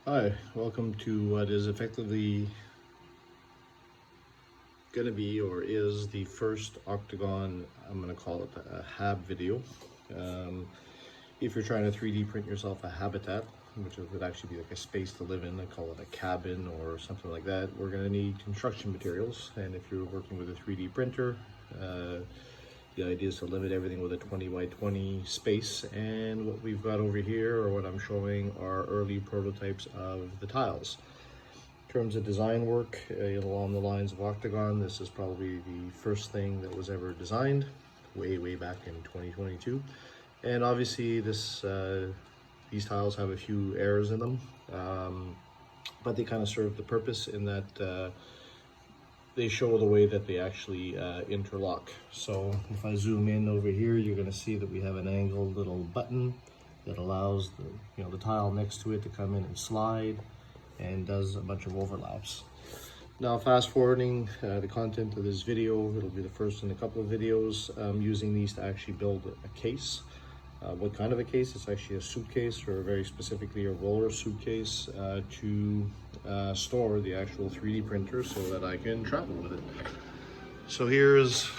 Hi, welcome to what is effectively going to be or is the first Octagon, I'm going to call it a HAB video. If you're trying to 3D print yourself a habitat, which would actually be like a space to live in, I call it a cabin or something like that, we're going to need construction materials. And if you're working with a 3D printer, the idea is to limit everything with a 20 by 20 space, and what we've got over here, or what I'm showing, are early prototypes of the tiles. In terms of design work, along the lines of Octagon, this is probably the first thing that was ever designed, way back in 2022. And obviously these tiles have a few errors in them, but they kind of serve the purpose in that they show the way that they actually interlock. So if I zoom in over here, you're going to see that we have an angled little button that allows the tile next to it to come in and slide, and does a bunch of overlaps. Now, fast forwarding the content of this video, it'll be the first in a couple of videos. I'm using these to actually build a case. What kind of a case? It's actually a suitcase, or very specifically a roller suitcase, to store the actual 3D printer so that I can travel with it. So here's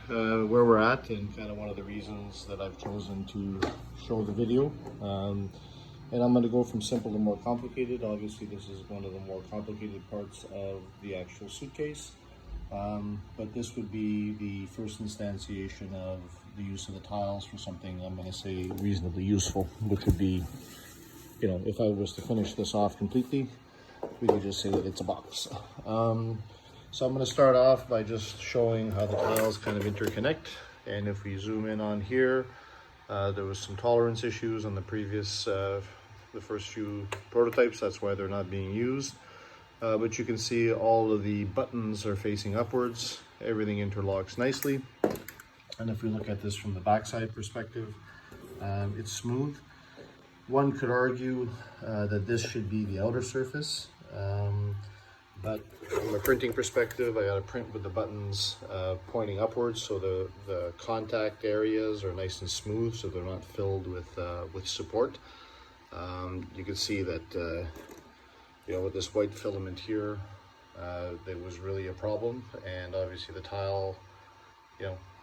where we're at, and kind of one of the reasons that I've chosen to show the video. And I'm going to go from simple to more complicated. Obviously, this is one of the more complicated parts of the actual suitcase. But this would be the first instantiation of the use of the tiles for something, I'm going to say, reasonably useful, which would be, if I was to finish this off completely, we could just say that it's a box. So I'm going to start off by just showing how the tiles kind of interconnect. And if we zoom in on here, there was some tolerance issues on the previous, the first few prototypes. That's why they're not being used. But you can see all of the buttons are facing upwards. Everything interlocks nicely. And if we look at this from the backside perspective, it's smooth. One could argue that this should be the outer surface. But from a printing perspective, I got to print with the buttons pointing upwards, so the contact areas are nice and smooth, so they're not filled with support. You can see that with this white filament here, there was really a problem, and obviously the tile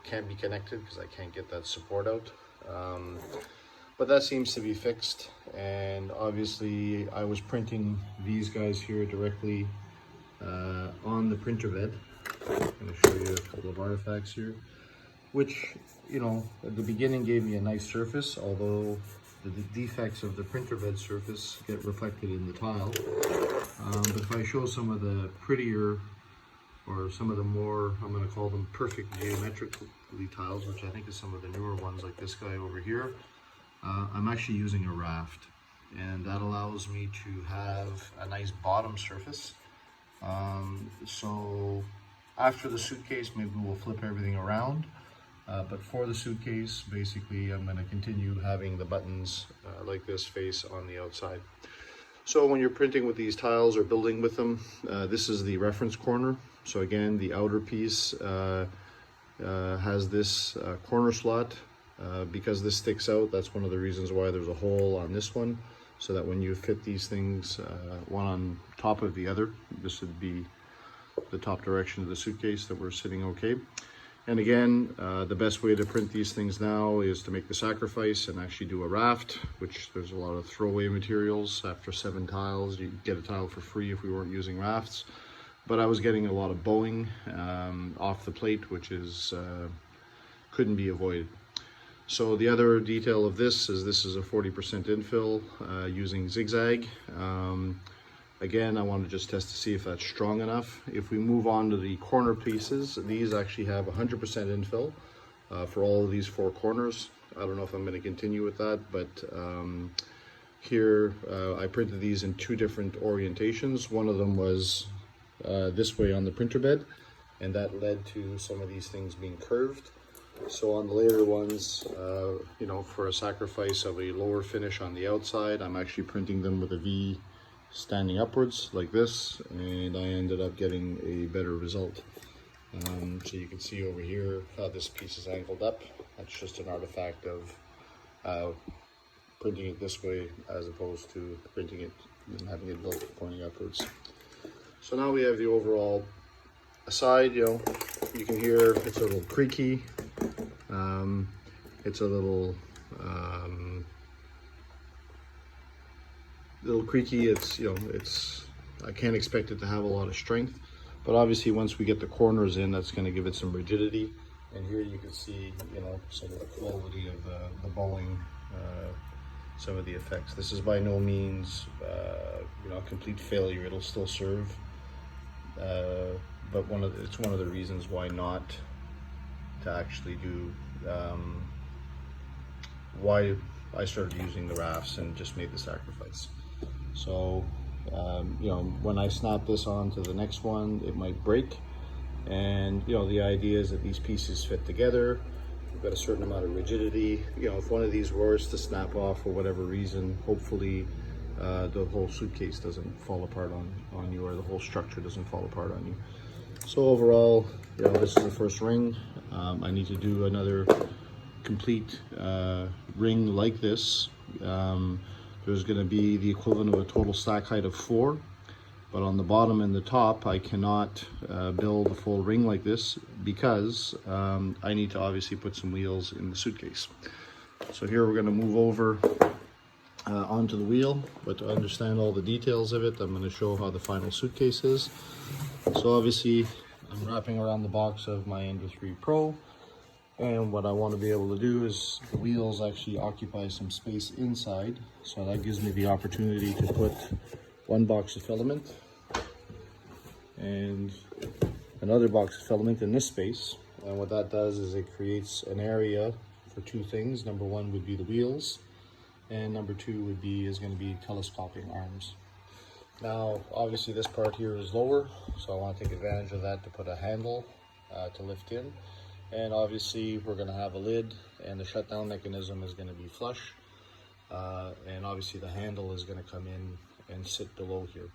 can't be connected because I can't get that support out. But that seems to be fixed, and obviously I was printing these guys here directly on the printer bed. I'm going to show you a couple of artifacts here, which at the beginning gave me a nice surface, although the defects of the printer bed surface get reflected in the tile. But if I show some of the prettier, or some of the more, I'm going to call them perfect geometrically tiles, which I think is some of the newer ones, like this guy over here, I'm actually using a raft, and that allows me to have a nice bottom surface. So after the suitcase, maybe we'll flip everything around. But for the suitcase, basically, I'm going to continue having the buttons like this face on the outside. So when you're printing with these tiles or building with them, this is the reference corner. So again, the outer piece has this corner slot. Because this sticks out, that's one of the reasons why there's a hole on this one, so that when you fit these things one on top of the other, this would be the top direction of the suitcase, that we're sitting okay. And again, the best way to print these things now is to make the sacrifice and actually do a raft, which there's a lot of throwaway materials. After 7 tiles, you get a tile for free if we weren't using rafts. But I was getting a lot of bowing off the plate, which is couldn't be avoided. So the other detail of this is a 40% infill using zigzag. Again, I want to just test to see if that's strong enough. If we move on to the corner pieces, these actually have 100% infill for all of these 4 corners. I don't know if I'm going to continue with that, but here I printed these in 2 different orientations. One of them was this way on the printer bed, and that led to some of these things being curved. So on the later ones, for a sacrifice of a lower finish on the outside, I'm actually printing them with a V standing upwards like this, and I ended up getting a better result. So you can see over here how this piece is angled up. That's just an artifact of printing it this way as opposed to printing it and having it built pointing upwards. So now we have the overall side. You know, you can hear it's a little creaky. It's a little creaky. It's, you know, it's, I can't expect it to have a lot of strength, but obviously once we get the corners in, that's going to give it some rigidity. And here you can see, you know, some of the quality of the bowing, some of the effects. This is by no means, you know, a complete failure. It'll still serve, but it's one of the reasons why not to actually do, why I started using the Rafts and just made the sacrifice. So, you know, when I snap this on to the next one, it might break. And, you know, the idea is that these pieces fit together. You've got a certain amount of rigidity. You know, if one of these was to snap off for whatever reason, hopefully the whole suitcase doesn't fall apart on you, or the whole structure doesn't fall apart on you. So overall, you know, this is the first ring. I need to do another complete ring like this. There's going to be the equivalent of a total stack height of 4, but on the bottom and the top I cannot build a full ring like this because I need to obviously put some wheels in the suitcase. So here we're going to move over onto the wheel, but to understand all the details of it, I'm going to show how the final suitcase is. So obviously I'm wrapping around the box of my Ender 3 Pro. And what I want to be able to do is the wheels actually occupy some space inside. So that gives me the opportunity to put one box of filament and another box of filament in this space. And what that does is it creates an area for two things. Number one would be the wheels, and number two is going to be telescoping arms. Now, obviously this part here is lower, so I want to take advantage of that to put a handle to lift in. And obviously we're going to have a lid, and the shutdown mechanism is going to be flush. And obviously the handle is going to come in and sit below here.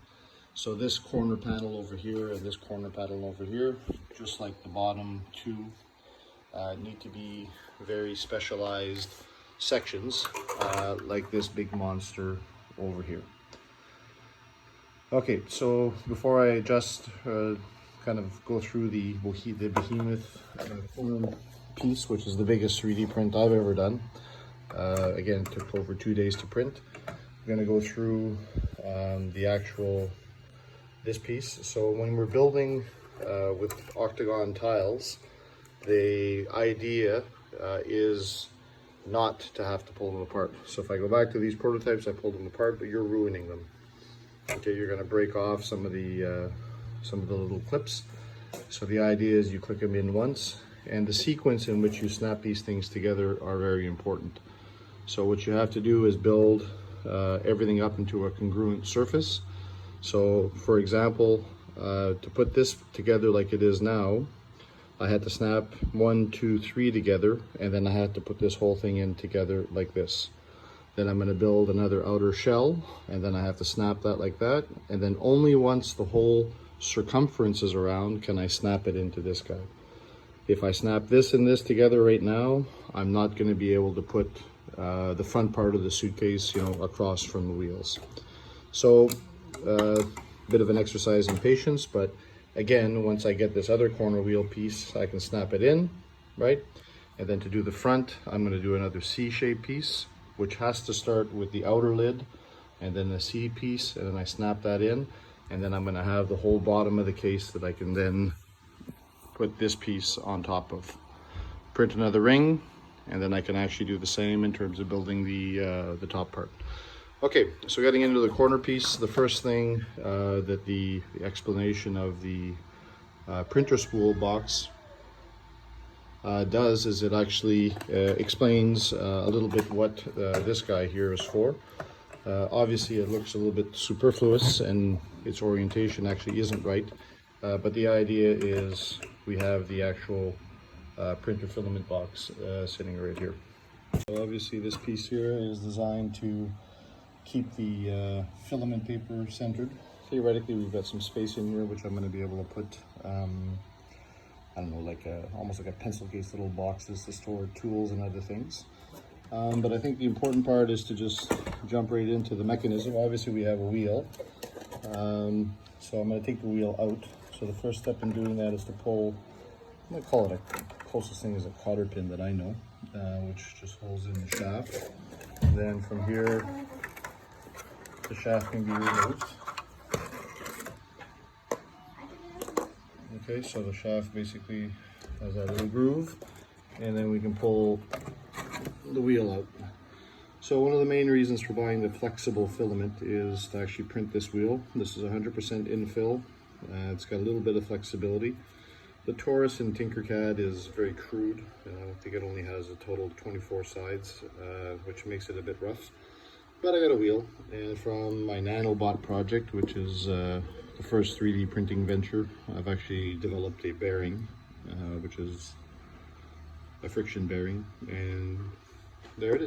So this corner panel over here and this corner panel over here, just like the bottom two, need to be very specialized sections, like this big monster over here. Okay, so before I just kind of go through the behemoth form piece, which is the biggest 3D print I've ever done. Again, it took over 2 days to print. I'm going to go through the actual, this piece. So when we're building with Octagon tiles, the idea is not to have to pull them apart. So if I go back to these prototypes, I pulled them apart, but you're ruining them. Okay, you're going to break off some of the little clips. So the idea is you click them in once, and the sequence in which you snap these things together are very important. So what you have to do is build everything up into a congruent surface. So for example, to put this together like it is now, I had to snap 1, 2, 3 together, and then I had to put this whole thing in together like this. Then I'm going to build another outer shell, and then I have to snap that like that, and then only once the whole circumference is around can I snap it into this guy. If I snap this and this together right now, I'm not going to be able to put the front part of the suitcase, you know, across from the wheels. So bit of an exercise in patience, but again, once I get this other corner wheel piece, I can snap it in, right? And then to do the front, I'm going to do another C-shaped piece, which has to start with the outer lid and then the C piece, and then I snap that in, and then I'm going to have the whole bottom of the case that I can then put this piece on top of. Print another ring, and then I can actually do the same in terms of building the top part. Okay, so getting into the corner piece, the first thing that the explanation of the printer spool box does is it actually explains a little bit what this guy here is for. Obviously it looks a little bit superfluous and its orientation actually isn't right, but the idea is we have the actual printer filament box sitting right here. So obviously this piece here is designed to keep the filament paper centered. Theoretically we've got some space in here which I'm going to be able to put I don't know, like almost like a pencil case little boxes to store tools and other things. But I think the important part is to just jump right into the mechanism. Obviously we have a wheel, so I'm going to take the wheel out. So the first step in doing that is to pull, I'm going to call it closest thing is a cotter pin that I know, which just holds in the shaft. Then from here, the shaft can be removed. Okay, so the shaft basically has that little groove, and then we can pull the wheel out. So one of the main reasons for buying the flexible filament is to actually print this wheel. This is 100% infill. It's got a little bit of flexibility. The Taurus in Tinkercad is very crude. I think it only has a total of 24 sides, which makes it a bit rough. But I got a wheel, and from my nanobot project, which is the first 3D printing venture, I've actually developed a bearing, which is a friction bearing, and there it is.